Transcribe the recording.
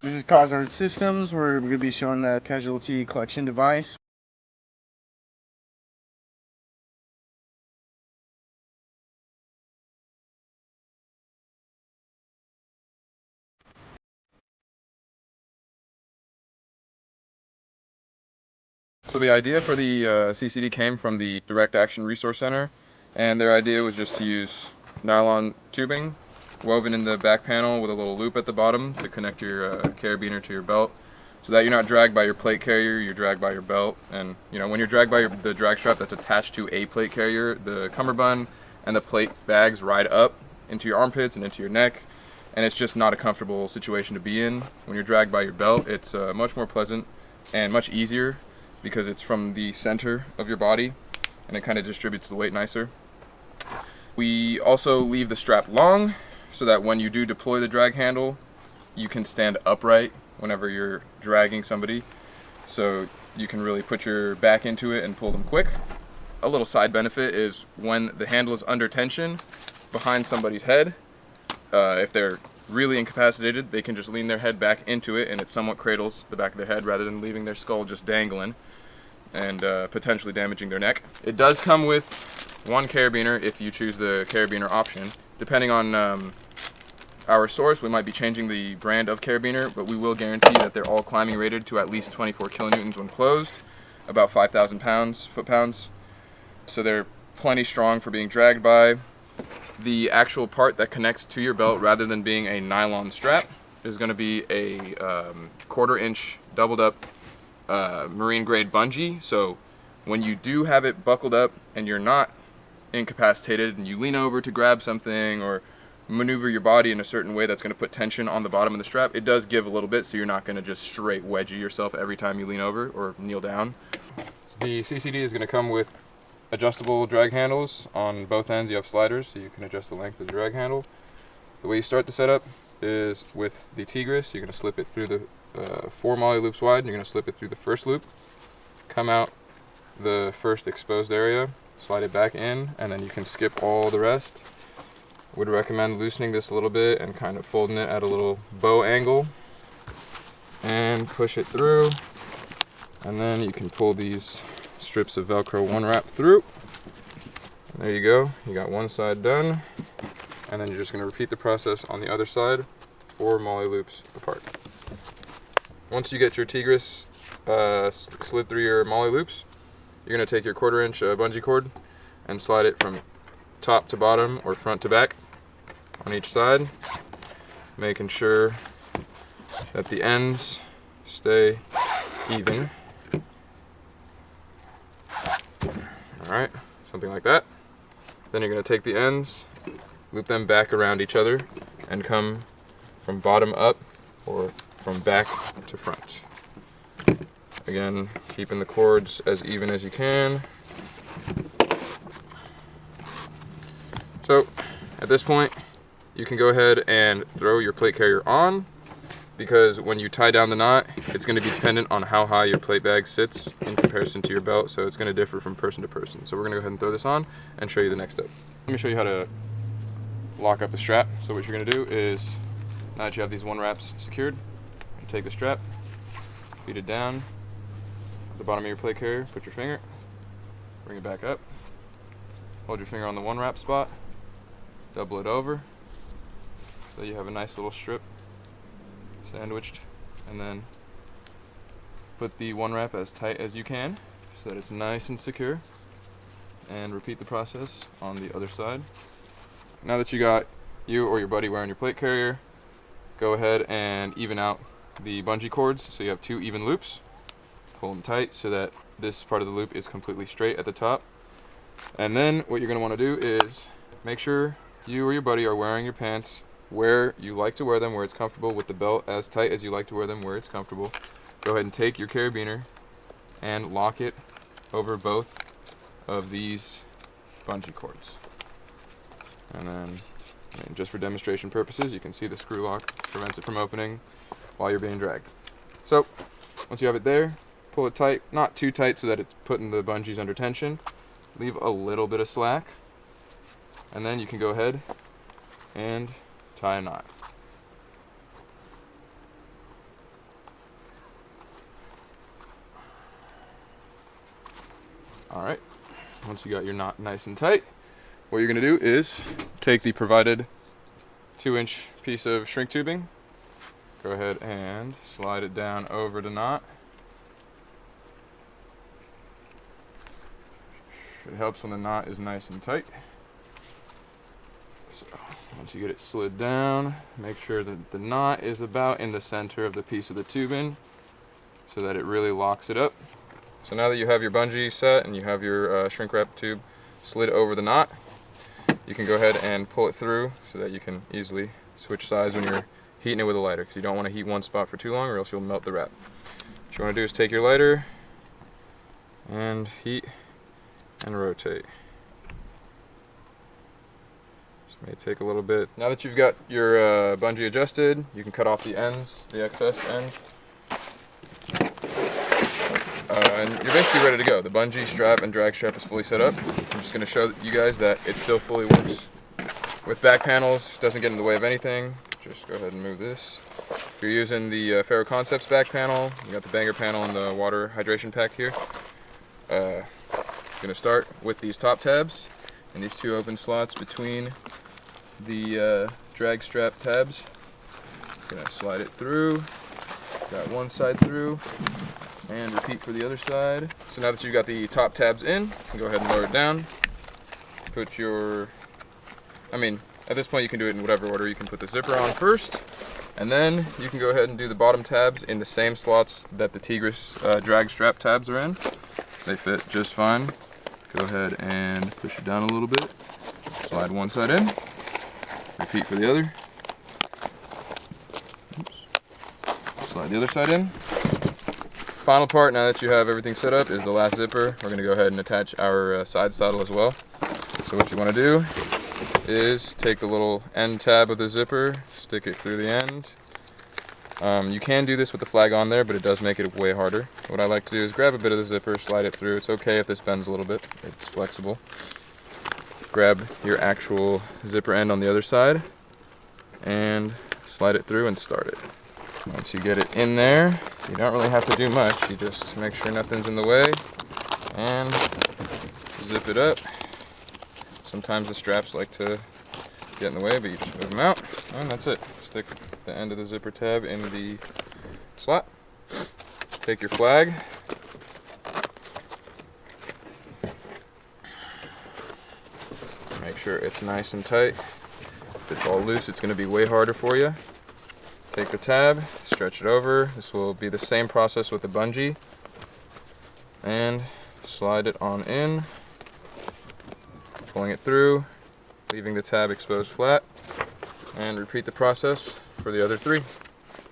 This is Casualty Systems. We're going to be showing the casualty collection device. So the idea for the C.C.D came from the Direct Action Resource Center, and their idea was just to use nylon tubing woven in the back panel with a little loop at the bottom to connect your carabiner to your belt, so that you're not dragged by your plate carrier, you're dragged by your belt. And you know, when you're dragged by the drag strap that's attached to a plate carrier, the cummerbund and the plate bags ride up into your armpits and into your neck, and it's just not a comfortable situation to be in. When you're dragged by your belt, it's much more pleasant and much easier because it's from the center of your body and it kind of distributes the weight nicer. We also leave the strap long so that when you do deploy the drag handle, you can stand upright whenever you're dragging somebody, so you can really put your back into it and pull them quick. A little side benefit is when the handle is under tension behind somebody's head, if they're really incapacitated, they can just lean their head back into it and it somewhat cradles the back of their head rather than leaving their skull just dangling and potentially damaging their neck. It does come with one carabiner if you choose the carabiner option. Depending on our source, we might be changing the brand of carabiner, but we will guarantee that they're all climbing rated to at least 24 kilonewtons when closed, about 5,000 foot-pounds. So they're plenty strong for being dragged by. The actual part that connects to your belt, rather than being a nylon strap, is going to be a quarter-inch doubled up marine grade bungee. So when you do have it buckled up and you're not incapacitated and you lean over to grab something or maneuver your body in a certain way that's going to put tension on the bottom of the strap, it does give a little bit, so you're not going to just straight wedgie yourself every time you lean over or kneel down. The C.C.D is going to come with adjustable drag handles. On both ends you have sliders, so you can adjust the length of the drag handle. The way you start the setup is with the Tigris. You're going to slip it through the 4 MOLLE loops wide, and you're going to slip it through the first loop, come out the first exposed area, slide it back in, and then you can skip all the rest. Would recommend loosening this a little bit and kind of folding it at a little bow angle and push it through, and then you can pull these strips of Velcro one wrap through. And there you go, you got one side done, and then you're just going to repeat the process on the other side, 4 MOLLE loops apart. Once you get your Tigris slid through your MOLLE loops, you're going to take your quarter-inch bungee cord and slide it from top to bottom or front to back on each side, making sure that the ends stay even. Alright, something like that. Then you're going to take the ends, loop them back around each other, and come from bottom up or from back to front. Again, keeping the cords as even as you can. So at this point, you can go ahead and throw your plate carrier on, because when you tie down the knot, it's going to be dependent on how high your plate bag sits in comparison to your belt, so it's going to differ from person to person. So we're going to go ahead and throw this on and show you the next step. Let me show you how to lock up the strap. So what you're going to do is, now that you have these one wraps secured, you take the strap, feed it down at the bottom of your plate carrier, put your finger, bring it back up, hold your finger on the one wrap spot, double it over, so you have a nice little strip sandwiched, and then put the one wrap as tight as you can so that it's nice and secure, and repeat the process on the other side. Now that you got you or your buddy wearing your plate carrier, go ahead and even out the bungee cords so you have 2 even loops. Pull them tight so that this part of the loop is completely straight at the top. And then what you're going to want to do is make sure you or your buddy are wearing your pants where you like to wear them, where it's comfortable, with the belt as tight as you like to wear them, where it's comfortable. Go ahead and take your carabiner and lock it over both of these bungee cords. And then, just for demonstration purposes, you can see the screw lock prevents it from opening while you're being dragged. So once you have it there, pull it tight, not too tight so that it's putting the bungees under tension. Leave a little bit of slack, and then you can go ahead and tie a knot. Alright, once you got your knot nice and tight, what you're going to do is take the provided 2-inch piece of shrink tubing, go ahead and slide it down over the knot. It helps when the knot is nice and tight. So once you get it slid down, make sure that the knot is about in the center of the piece of the tubing so that it really locks it up. So now that you have your bungee set and you have your shrink wrap tube slid over the knot, you can go ahead and pull it through so that you can easily switch sides when you're heating it with a lighter, because you don't want to heat one spot for too long or else you'll melt the wrap. What you want to do is take your lighter and heat and rotate. This may take a little bit. Now that you've got your bungee adjusted, you can cut off the ends, the excess end. And you're basically ready to go. The bungee strap and drag strap is fully set up. I'm just going to show you guys that it still fully works. With back panels, doesn't get in the way of anything. Just go ahead and move this. If you're using the Ferro Concepts back panel, you got the banger panel and the water hydration pack here. I'm going to start with these top tabs and these 2 open slots between the drag strap tabs. Going to slide it through, got one side through, and repeat for the other side. So now that you've got the top tabs in, you can go ahead and lower it down. Put your, at this point you can do it in whatever order. You can put the zipper on first, and then you can go ahead and do the bottom tabs in the same slots that the Tigris drag strap tabs are in. They fit just fine. Go ahead and push it down a little bit. Slide one side in. Repeat for the other. Oops. Slide the other side in. Final part, now that you have everything set up, is the last zipper. We're going to go ahead and attach our side saddle as well. So what you want to do is take the little end tab of the zipper, stick it through the end. You can do this with the flag on there, but it does make it way harder. What I like to do is grab a bit of the zipper, slide it through. It's okay if this bends a little bit, it's flexible. Grab your actual zipper end on the other side and slide it through and start it. Once you get it in there, you don't really have to do much. You just make sure nothing's in the way and zip it up. Sometimes the straps like to get in the way, but you just move them out, and that's it. Stick the end of the zipper tab in the slot. Take your flag. Make sure it's nice and tight. If it's all loose, it's going to be way harder for you. Take the tab, stretch it over. This will be the same process with the bungee. And slide it on in, pulling it through, leaving the tab exposed flat, and repeat the process for the other 3.